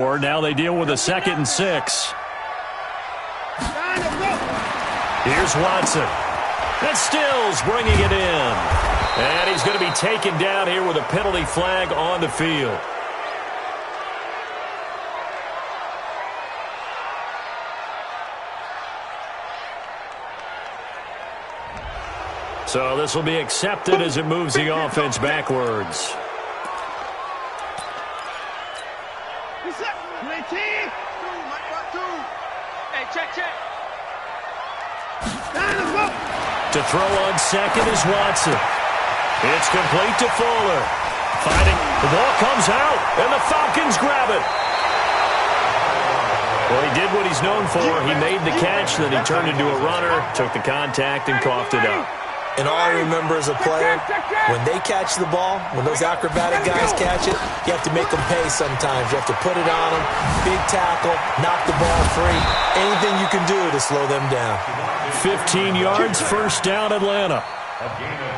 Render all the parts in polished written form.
Or now they deal with a 2nd and 6. Here's Watson. And Stills bringing it in. And he's going to be taken down here with a penalty flag on the field. So this will be accepted as it moves the offense backwards. To throw on 2nd is Watson. It's complete to Fuller. Fighting. The ball comes out, and the Falcons grab it. Well, he did what he's known for. He made the catch, then he turned into a runner, took the contact, and coughed it up. And all I remember as a player, when they catch the ball, when those acrobatic guys catch it, you have to make them pay sometimes. You have to put it on them, big tackle, knock the ball free. Anything you can do to slow them down. 15 yards, first down, Atlanta.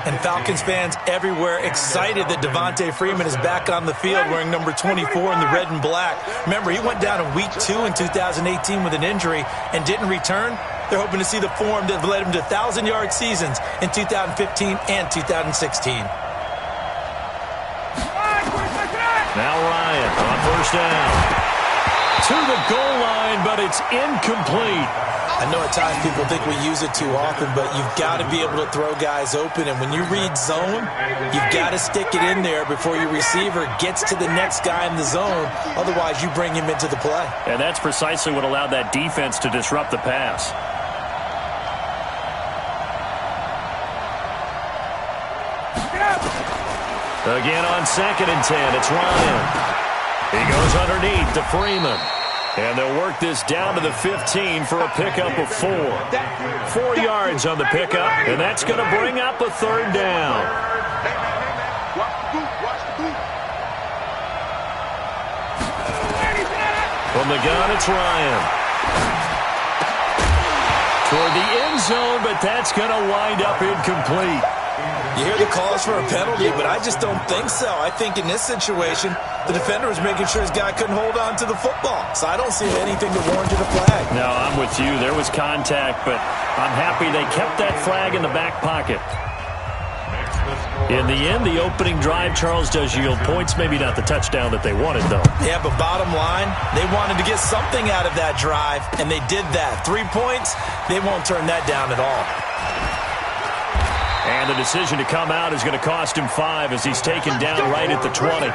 And Falcons fans everywhere excited that Devontae Freeman is back on the field wearing number 24 in the red and black. Remember, he went down in week 2 in 2018 with an injury and didn't return. They're hoping to see the form that led him to 1,000-yard seasons in 2015 and 2016. Now Ryan on first down. To the goal line, but it's incomplete. I know at times people think we use it too often, but you've got to be able to throw guys open. And when you read zone, you've got to stick it in there before your receiver gets to the next guy in the zone. Otherwise, you bring him into the play. And that's precisely what allowed that defense to disrupt the pass. Again on 2nd and 10, it's Ryan. He goes underneath to Freeman. And they'll work this down to the 15 for a pickup of 4. 4 yards on the pickup, and that's going to bring up a 3rd down. From the gun, it's Ryan. Toward the end zone, but that's going to wind up incomplete. You hear the calls for a penalty, but I just don't think so. I think in this situation, the defender was making sure his guy couldn't hold on to the football. So I don't see anything to warrant a flag. No, I'm with you. There was contact, but I'm happy they kept that flag in the back pocket. In the end, the opening drive, Charles, does yield points. Maybe not the touchdown that they wanted, though. Yeah, but bottom line, they wanted to get something out of that drive, and they did that. 3 points, they won't turn that down at all. And the decision to come out is going to cost him 5 as he's taken down right at the 20.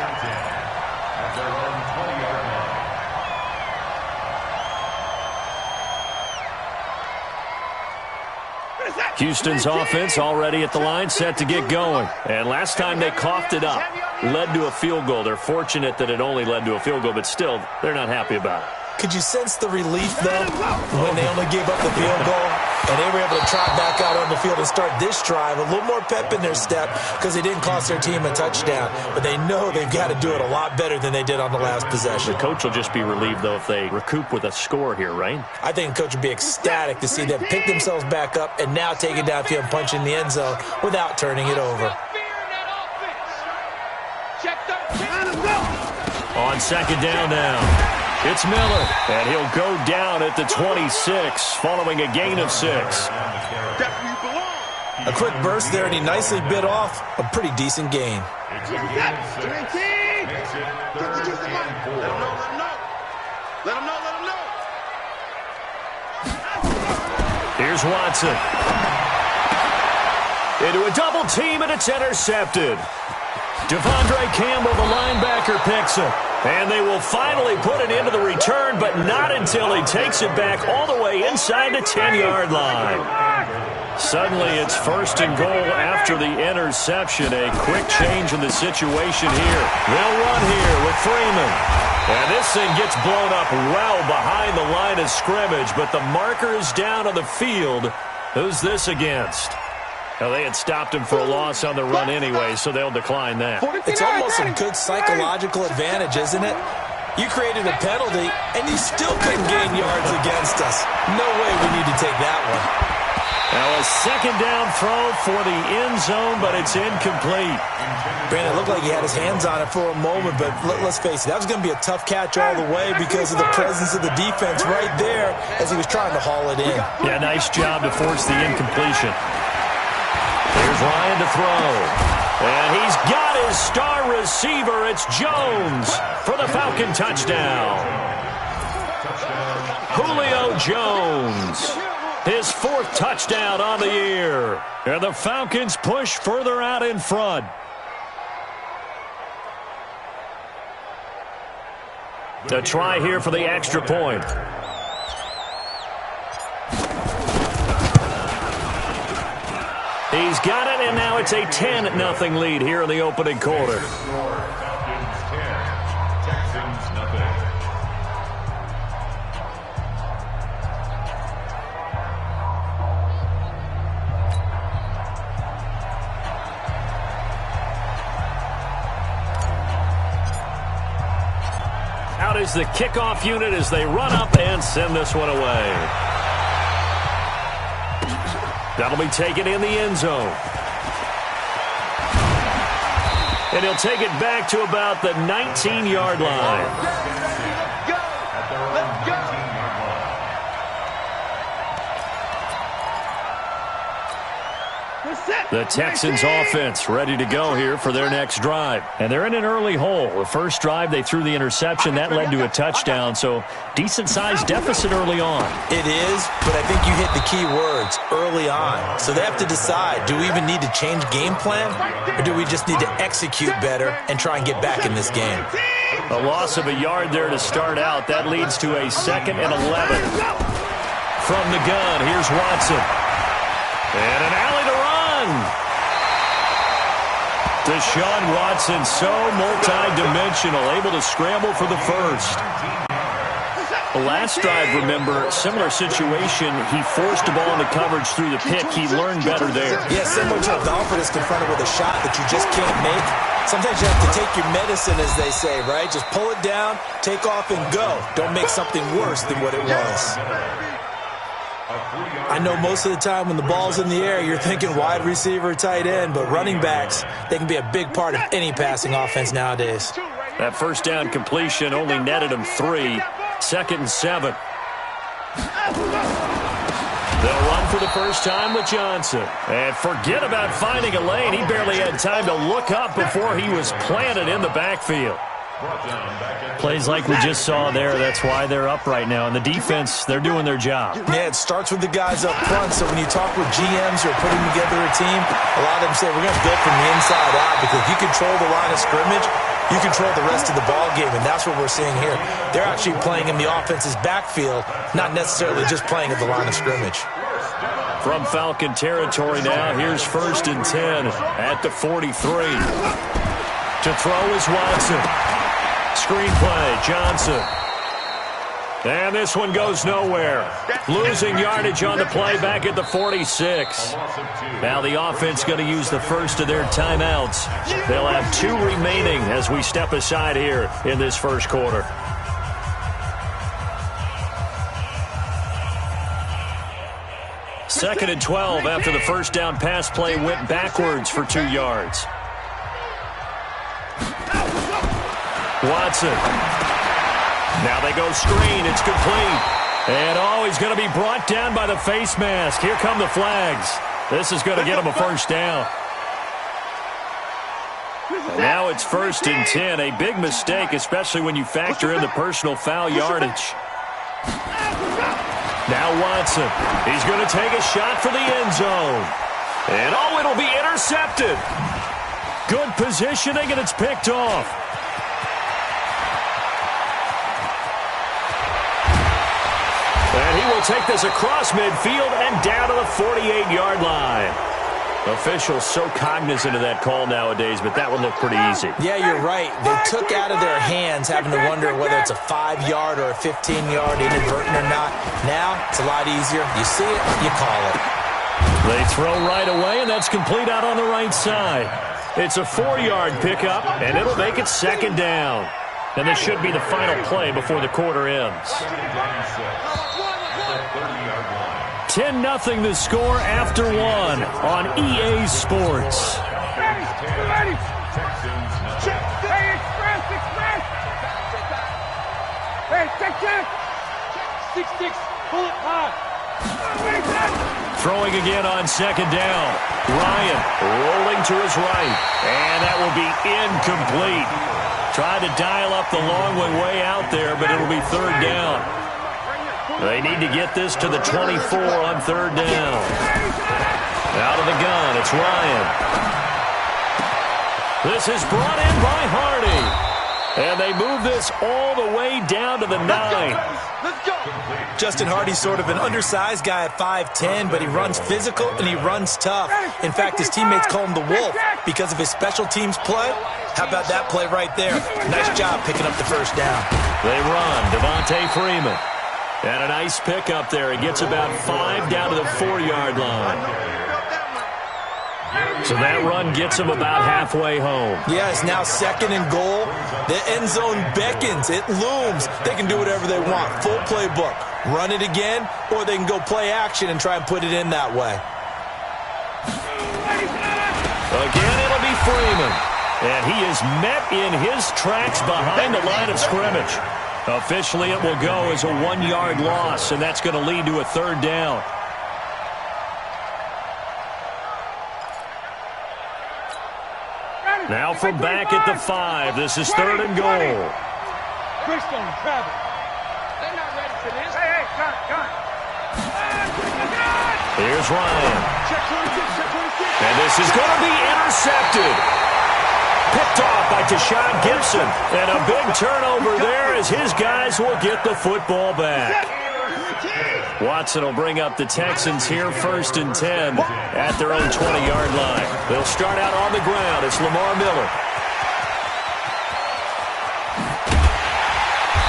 Houston's offense already at the line, set to get going. And last time they coughed it up, led to a field goal. They're fortunate that it only led to a field goal, but still, they're not happy about it. Could you sense the relief, though, when they only gave up the field goal and they were able to trot back out on the field and start this drive? A little more pep in their step because they didn't cost their team a touchdown. But they know they've got to do it a lot better than they did on the last possession. The coach will just be relieved, though, if they recoup with a score here, right? I think the coach would be ecstatic to see them pick themselves back up and now take it downfield and punch in the end zone without turning it over. On 2nd down now. It's Miller, and he'll go down at the 26, following a gain of 6. A quick burst there, and he nicely bit off a pretty decent gain. Here's Watson. Into a double team, and it's intercepted. Devondre Campbell, the linebacker, picks it. And they will finally put it into the return, but not until he takes it back all the way inside the 10-yard line. Suddenly it's 1st and goal after the interception. A quick change in the situation here. They'll run here with Freeman. And this thing gets blown up well behind the line of scrimmage, but the marker is down on the field. Who's this against? Well, they had stopped him for a loss on the run anyway, so they'll decline that. It's almost a good psychological advantage, isn't it? You created a penalty, and you still couldn't gain yards against us. No way we need to take that one. Now a second down throw for the end zone, but it's incomplete. Brandon, it looked like he had his hands on it for a moment, but let's face it, that was going to be a tough catch all the way because of the presence of the defense right there as he was trying to haul it in. Yeah, nice job to force the incompletion. Here's Ryan to throw. And he's got his star receiver. It's Jones for the Falcon touchdown. Julio Jones, his 4th touchdown on the year. And the Falcons push further out in front. A try here for the extra point. He's got it, and now it's a 10-0 lead here in the opening quarter. Out is the kickoff unit as they run up and send this one away. That'll be taken in the end zone. And he'll take it back to about the 19-yard line. The Texans offense ready to go here for their next drive. And they're in an early hole. The first drive, they threw the interception. That led to a touchdown, so decent-sized deficit early on. It is, but I think you hit the key words, early on. So they have to decide, do we even need to change game plan, or do we just need to execute better and try and get back in this game? A loss of a yard there to start out. That leads to a 2nd and 11. From the gun, here's Watson. And an alley to run. Deshaun Watson, so multi-dimensional, able to scramble for the first. The last drive, remember, similar situation. He forced the ball into coverage through the pick. He learned better there. Yeah, similar to a golfer that's confronted with a shot that you just can't make. Sometimes you have to take your medicine, as they say, right? Just pull it down, take off, and go. Don't make something worse than what it was. I know most of the time when the ball's in the air, you're thinking wide receiver, tight end, but running backs, they can be a big part of any passing offense nowadays. That first down completion only netted him 3. 2nd and 7. They'll run for the first time with Johnson. And forget about finding a lane. He barely had time to look up before he was planted in the backfield. Plays like we just saw there. That's why they're up right now. And the defense, they're doing their job. Yeah, it starts with the guys up front. So when you talk with GMs who are putting together a team, a lot of them say we're going to build from the inside out, because if you control the line of scrimmage, you control the rest of the ball game, and that's what we're seeing here. They're actually playing in the offense's backfield, not necessarily just playing at the line of scrimmage. From Falcon territory now, here's 1st and 10 at the 43. To throw is Watson. Screenplay, Johnson. And this one goes nowhere. Losing yardage on the play back at the 46. Now the offense going to use the first of their timeouts. They'll have 2 remaining as we step aside here in this first quarter. Second and 12 after the first down pass play went backwards for 2 yards. Watson. Now they go screen. It's complete. And, he's going to be brought down by the face mask. Here come the flags. This is going to get him a first down. And now it's 1st and 10. A big mistake, especially when you factor in the personal foul yardage. Now Watson. He's going to take a shot for the end zone. And, it'll be intercepted. Good positioning, and it's picked off. And he will take this across midfield and down to the 48-yard line. Officials so cognizant of that call nowadays, but that would look pretty easy. Yeah, you're right. They took out of their hands having to wonder whether it's a 5-yard or a 15-yard, inadvertent or not. Now, it's a lot easier. You see it, you call it. They throw right away, and that's complete out on the right side. It's a 4-yard pickup, and it'll make it 2nd down. And this should be the final play before the quarter ends. 10-0 the score after one on EA Sports. Ready. Hey, express. Hey, check. 6-6, pull it high. Throwing again on second down. Ryan rolling to his right, and that will be incomplete. Tried to dial up the long way out there, but it'll be third down. They need to get this to the 24 on third down. Out of the gun, it's Ryan. This is brought in by Hardy. And they move this all the way down to the 9. Let's go. Justin Hardy's sort of an undersized guy at 5'10", but he runs physical and he runs tough. In fact, his teammates call him the Wolf because of his special teams play. How about that play right there? Nice job picking up the first down. They run. Devontae Freeman. And a nice pickup there. He gets about 5 down to the 4-yard line. So that run gets him about halfway home. Yeah, it's now second and goal. The end zone beckons. It looms. They can do whatever they want. Full playbook. Run it again, or they can go play action and try and put it in that way. Again, it'll be Freeman. And he is met in his tracks behind the line of scrimmage. Officially, it will go as a 1-yard loss, and that's going to lead to a third down. Now from back at the 5, this is third and goal. Bridgestone, Travis. They're not ready for this. Hey, gun. Here's Ryan. Check 26. And this is going to be intercepted. Picked off by Tashawn Gibson. And a big turnover there as his guys will get the football back. Watson will bring up the Texans here first and 10 at their own 20-yard line. They'll start out on the ground. It's Lamar Miller.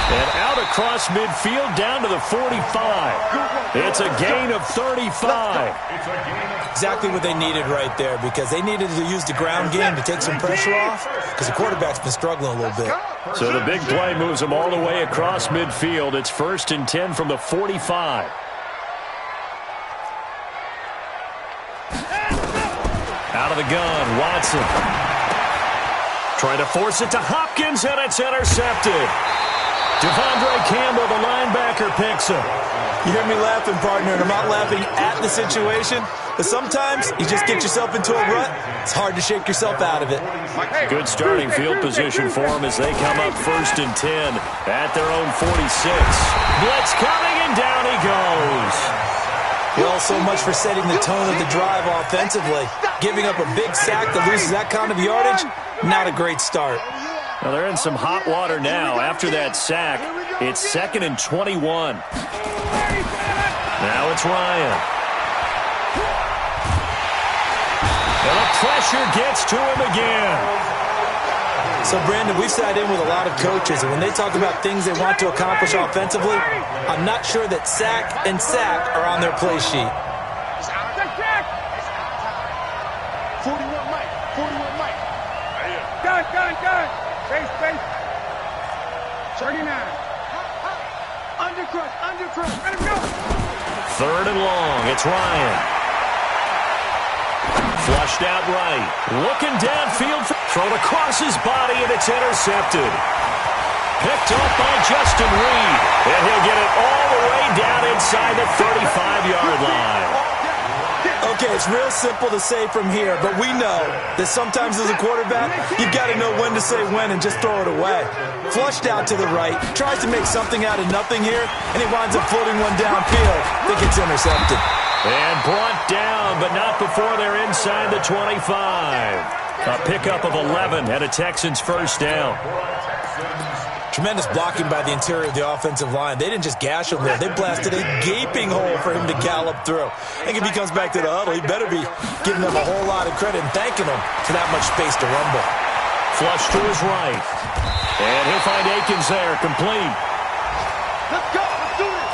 And out across midfield down to the 45. It's a gain of 35. Exactly what they needed right there, because they needed to use the ground game to take some pressure off, because the quarterback's been struggling a little bit. So the big play moves them all the way across midfield. It's first and 10 from the 45. Out of the gun, Watson. Trying to force it to Hopkins, and it's intercepted. Devondre Campbell, the linebacker, picks him. You hear me laughing, partner, and I'm not laughing at the situation, but sometimes you just get yourself into a rut. It's hard to shake yourself out of it. Good starting field position for them as they come up first and 10 at their own 46. Blitz coming, and down he goes. Well, so much for setting the tone of the drive offensively. Giving up a big sack that loses that kind of yardage, not a great start. Well, they're in some hot water now. After that sack, it's second and 21. Now it's Ryan. And the pressure gets to him again. So, Brandon, we've sat in with a lot of coaches, and when they talk about things they want to accomplish offensively, I'm not sure that sack and sack are on their play sheet. 41 Mike. Gun. Base. 39. Undercrush. Let him go. Third and long. It's Ryan. Flushed out right. Looking downfield. Thrown across his body, and it's intercepted. Picked up by Justin Reed. And he'll get it all the way down inside the 35-yard line. Okay, it's real simple to say from here, but we know that sometimes as a quarterback, you've got to know when to say when and just throw it away. Flushed out to the right, tries to make something out of nothing here, and he winds up floating one downfield that gets intercepted. And brought down, but not before they're inside the 25. A pickup of 11 and a Texans first down. Tremendous blocking by the interior of the offensive line. They didn't just gash him there. They blasted a gaping hole for him to gallop through. I think if he comes back to the huddle, he better be giving them a whole lot of credit and thanking them for that much space to rumble. Flush to his right. And he'll find Akins there, complete. Let's go. Let's do this.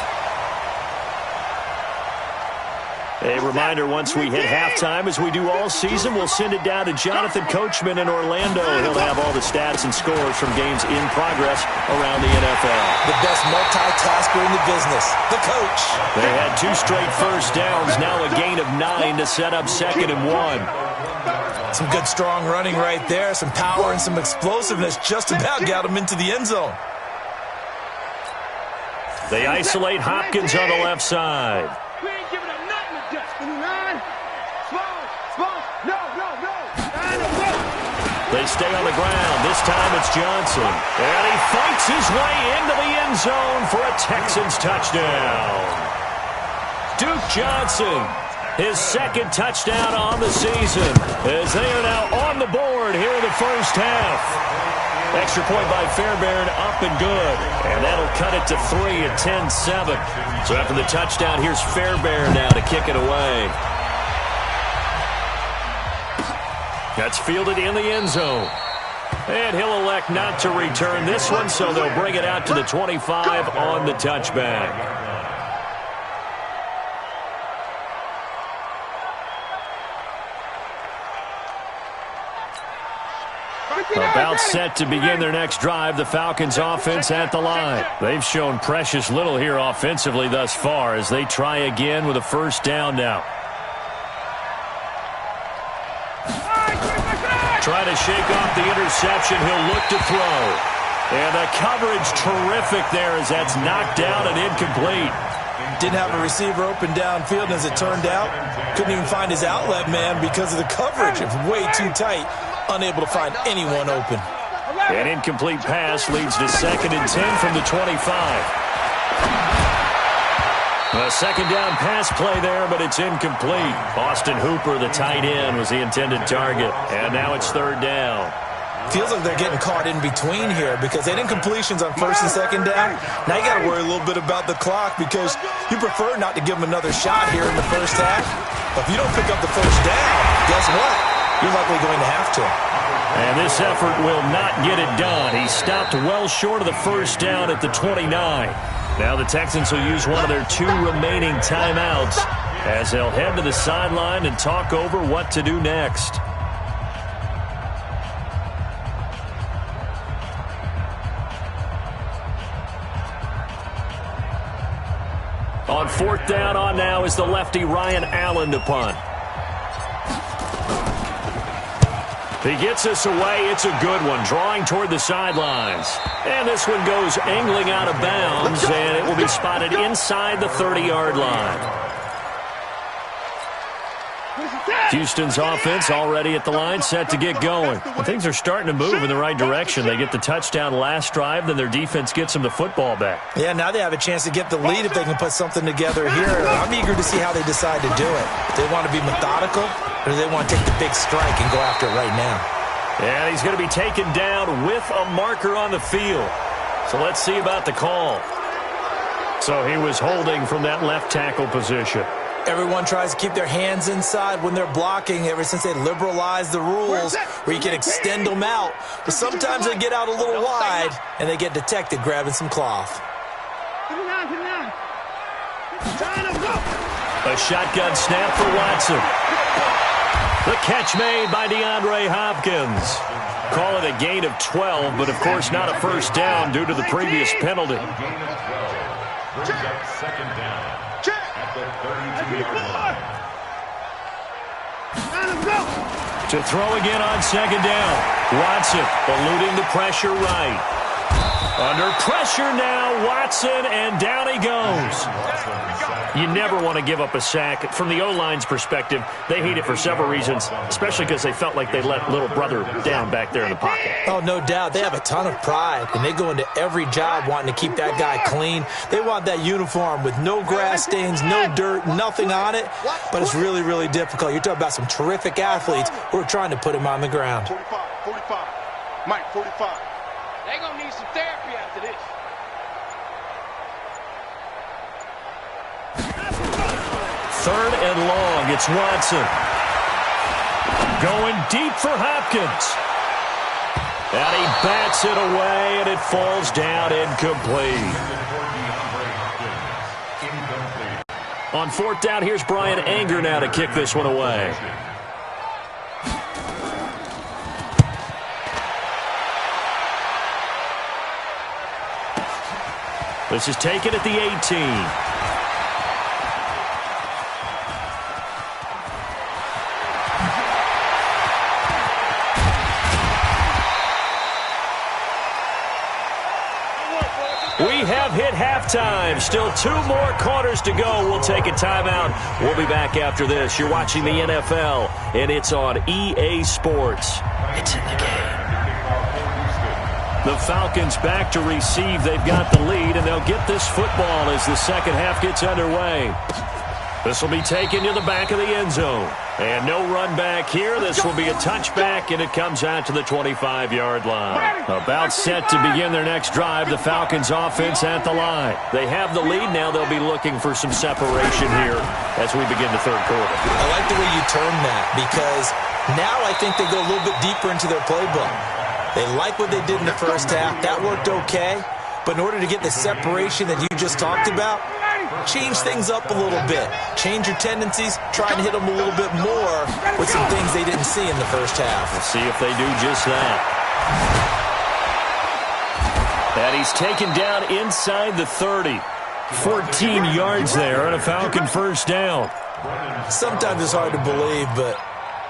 A reminder, once we hit halftime, as we do all season, we'll send it down to Jonathan Coachman in Orlando. He'll have all the stats and scores from games in progress around the NFL. The best multitasker in the business, the coach. They had 2 straight first downs, now a gain of 9 to set up 2nd and 1. Some good, strong running right there, some power and some explosiveness just about got him into the end zone. They isolate Hopkins on the left side. We ain't giving up nothing to Dustin. 9. Small. No. 9. They stay on the ground. This time it's Johnson. And he fights his way into the end zone for a Texans touchdown. Duke Johnson, his 2nd touchdown on the season, as they are now on the board here in the first half. Extra point by Fairbairn, up and good. And that'll cut it to 3 at 10-7. So after the touchdown, here's Fairbairn now to kick it away. That's fielded in the end zone. And he'll elect not to return this one, so they'll bring it out to the 25 on the touchback. About set to begin their next drive, the Falcons offense at the line. They've shown precious little here offensively thus far as they try again with a first down now. Trying to shake off the interception, he'll look to throw. And the coverage terrific there as that's knocked down and incomplete. Didn't have a receiver open downfield, as it turned out. Couldn't even find his outlet man because of the coverage. It was way too tight. Unable to find anyone open. An incomplete pass leads to 2nd and 10 from the 25. A 2nd down pass play there, but it's incomplete. Austin Hooper, the tight end, was the intended target. And now it's 3rd down. Feels like they're getting caught in between here because they had incompletions on 1st and 2nd down. Now you got to worry a little bit about the clock because you prefer not to give them another shot here in the first half. But if you don't pick up the first down, guess what? You're likely going to have to. And this effort will not get it done. He stopped well short of the first down at the 29. Now the Texans will use one of their 2 remaining timeouts as they'll head to the sideline and talk over what to do next. On 4th down on now is the lefty Ryan Allen to punt. He gets us away. It's a good one, drawing toward the sidelines. And this one goes angling out of bounds, and it will be spotted inside the 30-yard line. Houston's offense already at the line, set to get going. And things are starting to move in the right direction. They get the touchdown last drive, then their defense gets them the football back. Yeah, now they have a chance to get the lead if they can put something together here. I'm eager to see how they decide to do it. Do they want to be methodical, or do they want to take the big strike and go after it right now? And he's going to be taken down with a marker on the field. So let's see about the call. So he was holding from that left tackle position. Everyone tries to keep their hands inside when they're blocking ever since they liberalized the rules where you can extend them out. But sometimes they get out a little wide and they get detected grabbing some cloth. A shotgun snap for Watson. The catch made by DeAndre Hopkins. Call it a gain of 12, but of course not a first down due to the previous penalty. Second down at the 32-yard line. To throw again on 2nd down. Watson eluding the pressure right. Under pressure now, Watson, and down he goes. You never want to give up a sack. From the O-line's perspective, they hate it for several reasons, especially because they felt like they let little brother down back there in the pocket. Oh, no doubt. They have a ton of pride, and they go into every job wanting to keep that guy clean. They want that uniform with no grass stains, no dirt, nothing on it, but it's really, really difficult. You're talking about some terrific athletes who are trying to put him on the ground. 45. Mike, 45. They're going to need some therapy after this. Third and long, it's Watson. Going deep for Hopkins. And he bats it away, and it falls down incomplete. On fourth down, here's Brian Anger now to kick this one away. This is taken at the 18. We have hit halftime. Still 2 more quarters to go. We'll take a timeout. We'll be back after this. You're watching the NFL, and it's on EA Sports. It's in the game. The Falcons back to receive. They've got the lead, and they'll get this football as the second half gets underway. This will be taken to the back of the end zone. And no run back here. This will be a touchback, and it comes out to the 25-yard line. About set to begin their next drive, the Falcons offense at the line. They have the lead. Now they'll be looking for some separation here as we begin the third quarter. I like the way you term that, because now I think they go a little bit deeper into their playbook. They like what they did in the first half. That worked okay. But in order to get the separation that you just talked about, change things up a little bit. Change your tendencies. Try and hit them a little bit more with some things they didn't see in the first half. We'll see if they do just that. And he's taken down inside the 30. 14 yards there and a Falcon first down. Sometimes it's hard to believe, but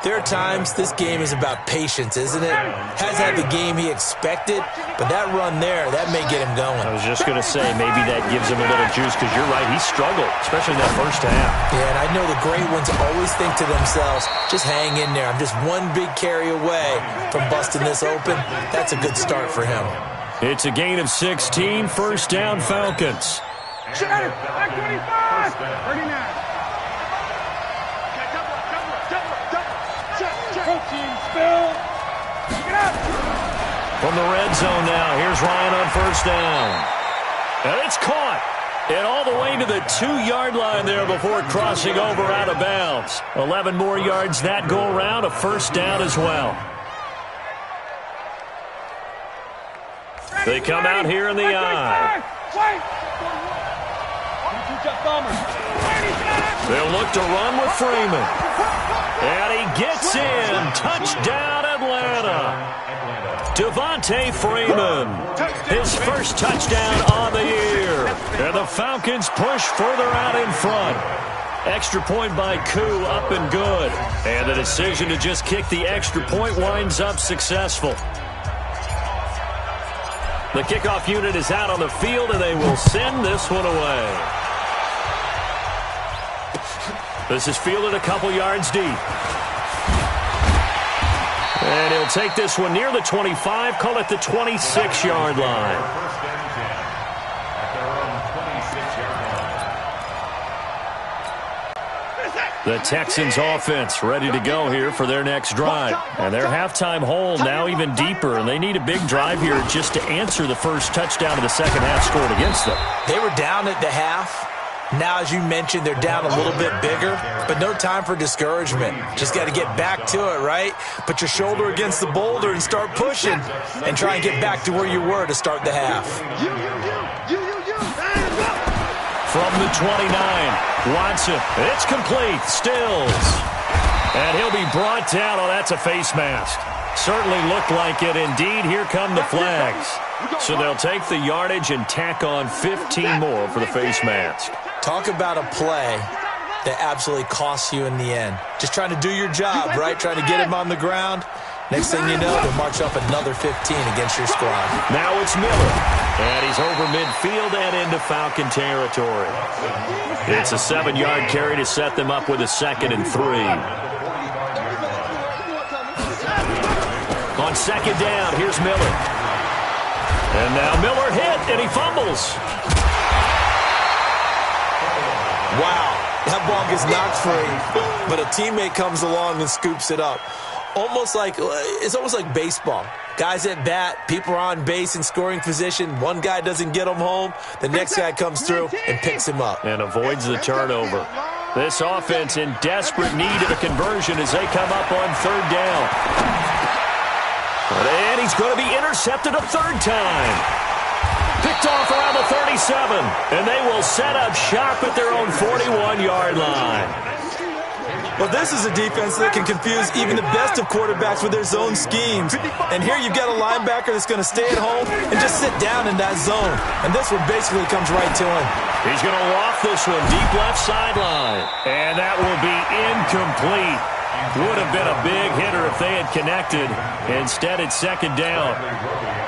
there are times this game is about patience, isn't it? Has had the game he expected, but that run there, that may get him going. I was just going to say, maybe that gives him a little juice, because you're right, he struggled, especially in that first half. Yeah, and I know the great ones always think to themselves, just hang in there. I'm just one big carry away from busting this open. That's a good start for him. It's a gain of 16, first down Falcons. Back 25, 39. From the red zone now, here's Ryan on first down. And it's caught. And all the way to the 2-yard line there before crossing over out of bounds. 11 more yards that go around, a first down as well. They come out here in the I. They'll look to run with Freeman. And he gets in. Touchdown, Atlanta. Devontae Freeman, his first touchdown on the year. And the Falcons push further out in front. Extra point by HOU, up and good. And the decision to just kick the extra point winds up successful. The kickoff unit is out on the field, and they will send this one away. This is fielded a couple yards deep. And he'll take this one near the 25, call it the 26-yard line. The Texans offense ready to go here for their next drive. And their halftime hole now even deeper, and they need a big drive here just to answer the first touchdown of the second half scored against them. They were down at the half. Now, as you mentioned, they're down a little bit bigger, but no time for discouragement. Just got to get back to it, right? Put your shoulder against the boulder and start pushing and try and get back to where you were to start the half. From the 29, Watson, it's complete, Stills. And he'll be brought down. Oh, that's a face mask. Certainly looked like it. Indeed, here come the flags. So they'll take the yardage and tack on 15 more for the face mask. Talk about a play that absolutely costs you in the end. Just trying to do your job, right? Trying to get him on the ground. Next thing you know, they'll march up another 15 against your squad. Now it's Miller. And he's over midfield and into Falcon territory. It's a 7-yard carry to set them up with a 2nd and 3. On second down, here's Miller. And now Miller hit, and he fumbles. Wow, that ball gets knocked free, but a teammate comes along and scoops it up. It's almost like baseball. Guys at bat, people are on base in scoring position. One guy doesn't get him home. The next guy comes through and picks him up. And avoids the turnover. This offense in desperate need of a conversion as they come up on third down. And he's going to be intercepted a third time. Picked off around the 37. And they will will set up shop at their own 41-yard line. Well, this is a defense that can confuse even the best of quarterbacks with their zone schemes. And here you've got a linebacker that's going to stay at home and just sit down in that zone. And this one basically comes right to him. He's going to loft this one deep left sideline. And that will be incomplete. Would have been a big hitter if they had connected. Instead, it's second down.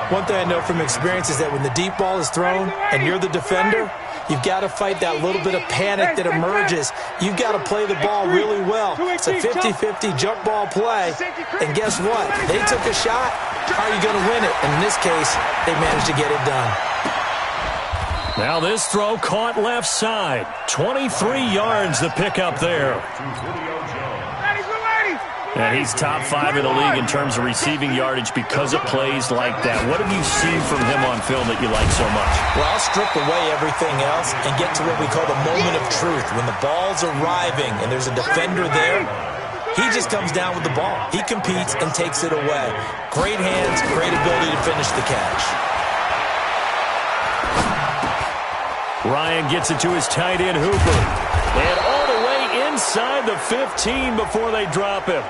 One thing I know from experience is that when the deep ball is thrown and you're the defender, you've got to fight that little bit of panic that emerges. You've got to play the ball really well. It's a 50-50 jump ball play. And guess what? They took a shot. How are you going to win it? And in this case, they managed to get it done. Now this throw caught left side. 23 yards to pick up there. And he's top 5 in the league in terms of receiving yardage because of plays like that. What have you seen from him on film that you like so much? Well, I'll strip away everything else and get to what we call the moment of truth. When the ball's arriving and there's a defender there, he just comes down with the ball. He competes and takes it away. Great hands, great ability to finish the catch. Ryan gets it to his tight end, Hooper. And all the way inside the 15 before they drop him.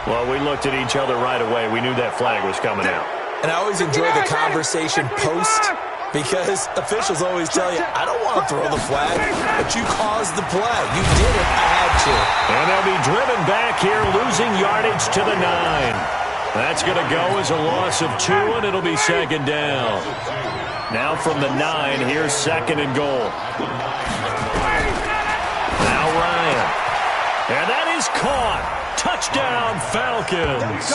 Well, we looked at each other right away. We knew that flag was coming out. And I always enjoy the conversation post because officials always tell you, I don't want to throw the flag, but you caused the play. You did it. I had to. And they'll be driven back here, losing yardage to the 9. That's going to go as a loss of 2, and it'll be second down. Now from the 9, here's second and goal. Now Ryan. And that is caught. Touchdown, Falcons.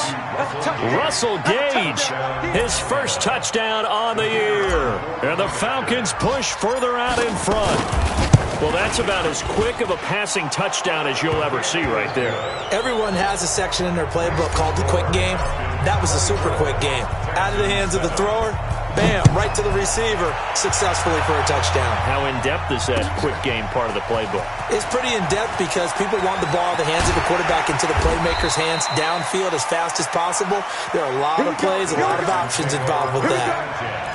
Russell Gage, his first touchdown on the year. And the Falcons push further out in front. Well, that's about as quick of a passing touchdown as you'll ever see right there. Everyone has a section in their playbook called the quick game. That was a super quick game. Out of the hands of the thrower, bam, right to the receiver, successfully for a touchdown. How in-depth is that quick game part of the playbook? It's pretty in-depth because people want the ball in the hands of the quarterback into the playmaker's hands downfield as fast as possible. There are a lot of plays, a lot of options involved with that.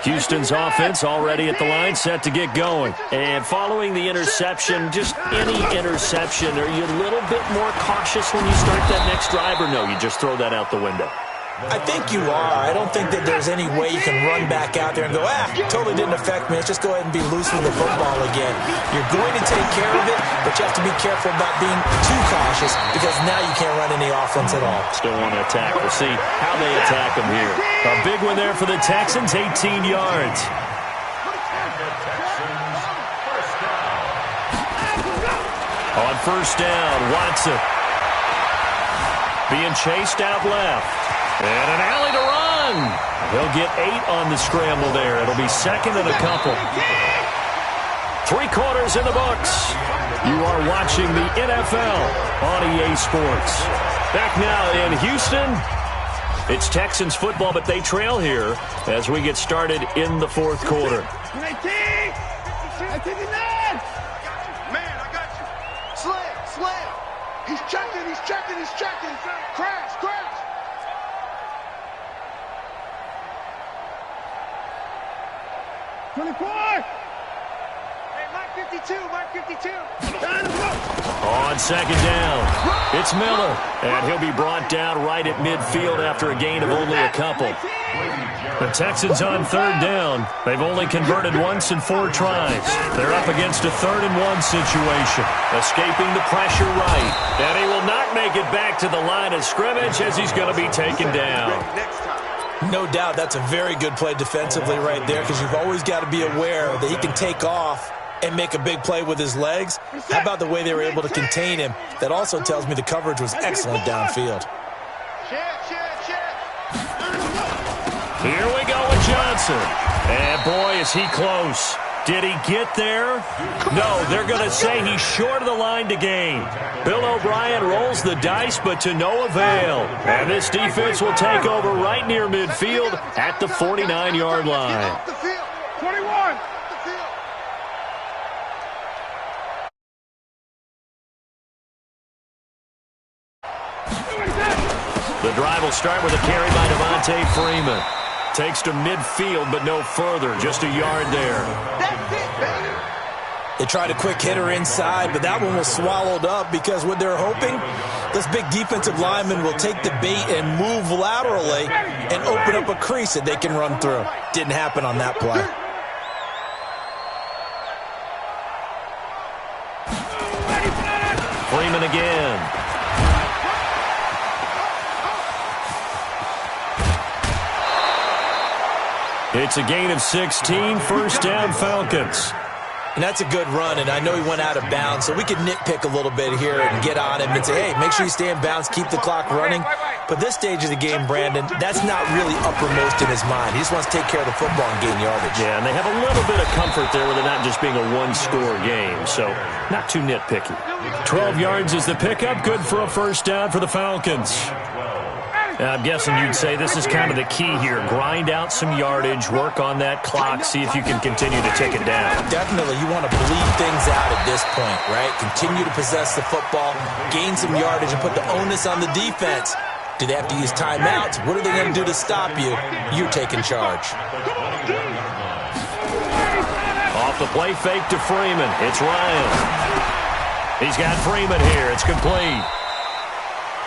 Houston's offense already at the line, set to get going. And following the interception, just any interception, are you a little bit more cautious when you start that next drive, or no, you just throw that out the window? I think you are. I don't think that there's any way you can run back out there and go, totally didn't affect me. Let's just go ahead and be loose with the football again. You're going to take care of it, but you have to be careful about being too cautious because now you can't run any offense at all. Still want to attack. We'll see how they attack them here. A big one there for the Texans, 18 yards. On first down, Watson. Being chased out left. And an alley to run. He'll get 8 on the scramble there. It'll be second and a couple. 3 quarters in the books. You are watching the NFL on EA Sports. Back now in Houston. It's Texans football, but they trail here as we get started in the fourth quarter. Man, I got you. Slam. He's checking. Crash. 24. Hey, Mark 52. On second down, it's Miller, and he'll be brought down right at midfield after a gain of only a couple. The Texans on third down. They've only converted once in 4 tries. They're up against a 3rd and 1 situation. Escaping the pressure right. And he will not make it back to the line of scrimmage as he's going to be taken down. No doubt that's a very good play defensively right there because you've always got to be aware that he can take off and make a big play with his legs. How about the way they were able to contain him? That also tells me the coverage was excellent downfield. Here we go with Johnson. And boy, is he close. Did he get there? No, they're going to say he's short of the line to gain. Bill O'Brien rolls the dice, but to no avail. And this defense will take over right near midfield at the 49-yard line. 21. The drive will start with a carry by Devontae Freeman. takes to midfield, but no further. Just a yard there. That's it, baby. They tried a quick hitter inside, but that one was swallowed up because what they're hoping, this big defensive lineman will take the bait and move laterally and open up a crease that they can run through. Didn't happen on that play. Freeman again. It's a gain of 16, first down Falcons. And that's a good run, and I know he went out of bounds, so we could nitpick a little bit here and get on him and say, hey, make sure you stay in bounds, keep the clock running. But this stage of the game, Brandon, that's not really uppermost in his mind. He just wants to take care of the football and gain yardage. Yeah, and they have a little bit of comfort there with it not just being a one-score game, so not too nitpicky. 12 yards is the pickup, good for a first down for the Falcons. I'm guessing you'd say this is kind of the key here. Grind out some yardage, work on that clock, see if you can continue to take it down. Definitely. You want to bleed things out at this point, right? Continue to possess the football, gain some yardage, and put the onus on the defense. Do they have to use timeouts? What are they going to do to stop you? You're taking charge. Off the play fake to Freeman. It's Ryan. He's got Freeman here. It's complete.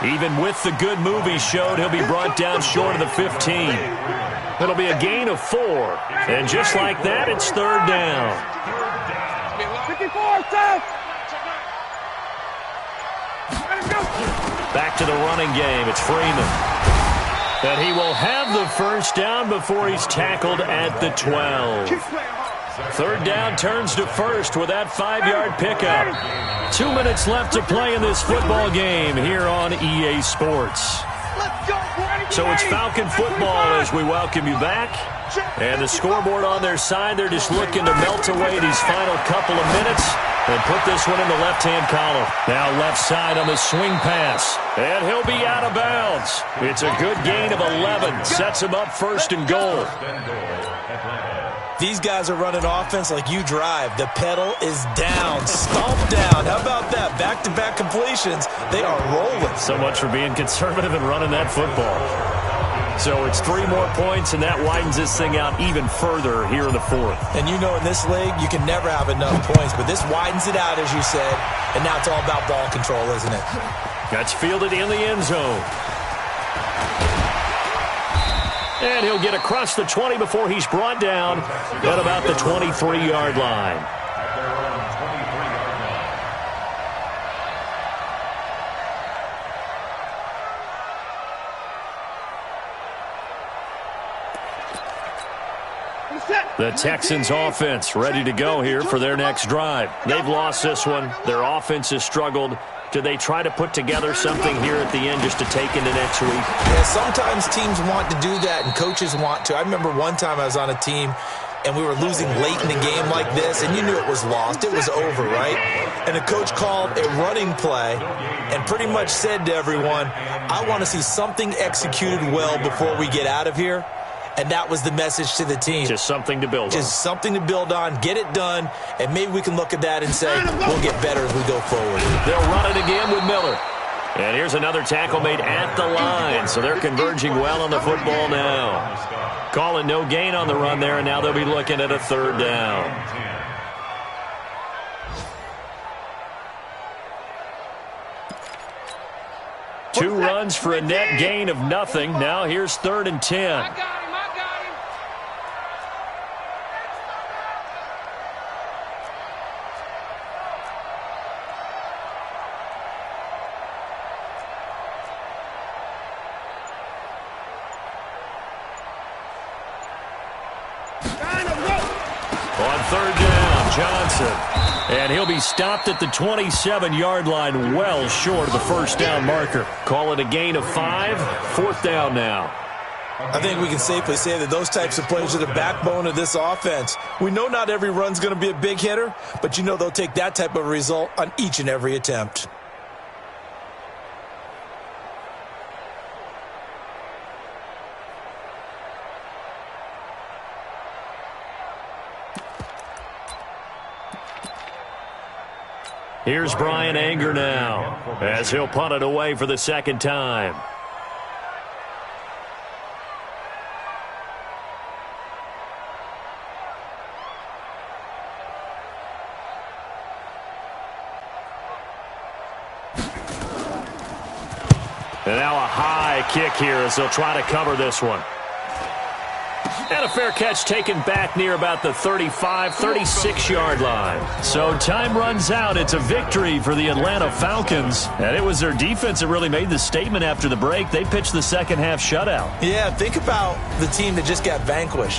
Even with the good move he showed, he'll be brought down short of the 15. It'll be a gain of 4. And just like that, it's third down. 54, Seth. Back to the running game. It's Freeman. And he will have the first down before he's tackled at the 12. Third down turns to first with that 5-yard pickup. 2 minutes left to play in this football game here on EA Sports. So it's Falcon football as we welcome you back. And the scoreboard on their side, they're just looking to melt away these final couple of minutes and put this one in the left-hand column. Now left side on the swing pass. And he'll be out of bounds. It's a good gain of 11. Sets him up first and goal. These guys are running offense like you drive. The pedal is down, stomp down. How about that? Back-to-back completions. They are rolling. So much for being conservative and running that football. So it's 3 more points, and that widens this thing out even further here in the fourth. And you know in this league, you can never have enough points, but this widens it out, as you said, and now it's all about ball control, isn't it? That's fielded in the end zone. And he'll get across the 20 before he's brought down at about the 23-yard line. The Texans offense ready to go here for their next drive. They've lost this one. Their offense has struggled. Do they try to put together something here at the end just to take into next week? Yeah, sometimes teams want to do that and coaches want to. I remember one time I was on a team and we were losing late in the game like this, and you knew it was lost. It was over, right? And the coach called a running play and pretty much said to everyone, I want to see something executed well before we get out of here. And that was the message to the team. Just something to build on. Just something to build on, get it done, and maybe we can look at that and say, we'll get better as we go forward. They'll run it again with Miller. And here's another tackle made at the line, so they're converging well on the football now. Calling no gain on the run there, and now they'll be looking at a third down. Two runs for a net gain of nothing. Now here's 3rd and 10. On 3rd down, Johnson. And he'll be stopped at the 27-yard line, well short of the first down marker. Call it a gain of 5. 4th down now. I think we can safely say that those types of plays are the backbone of this offense. We know not every run's going to be a big hitter, but you know they'll take that type of result on each and every attempt. Here's Brian Anger now as he'll punt it away for the 2nd time. a high kick here as they'll try to cover this one. And a fair catch taken back near about the 35, 36-yard line. So time runs out. It's a victory for the Atlanta Falcons. And it was their defense that really made the statement after the break. They pitched the second half shutout. Yeah, think about the team that just got vanquished.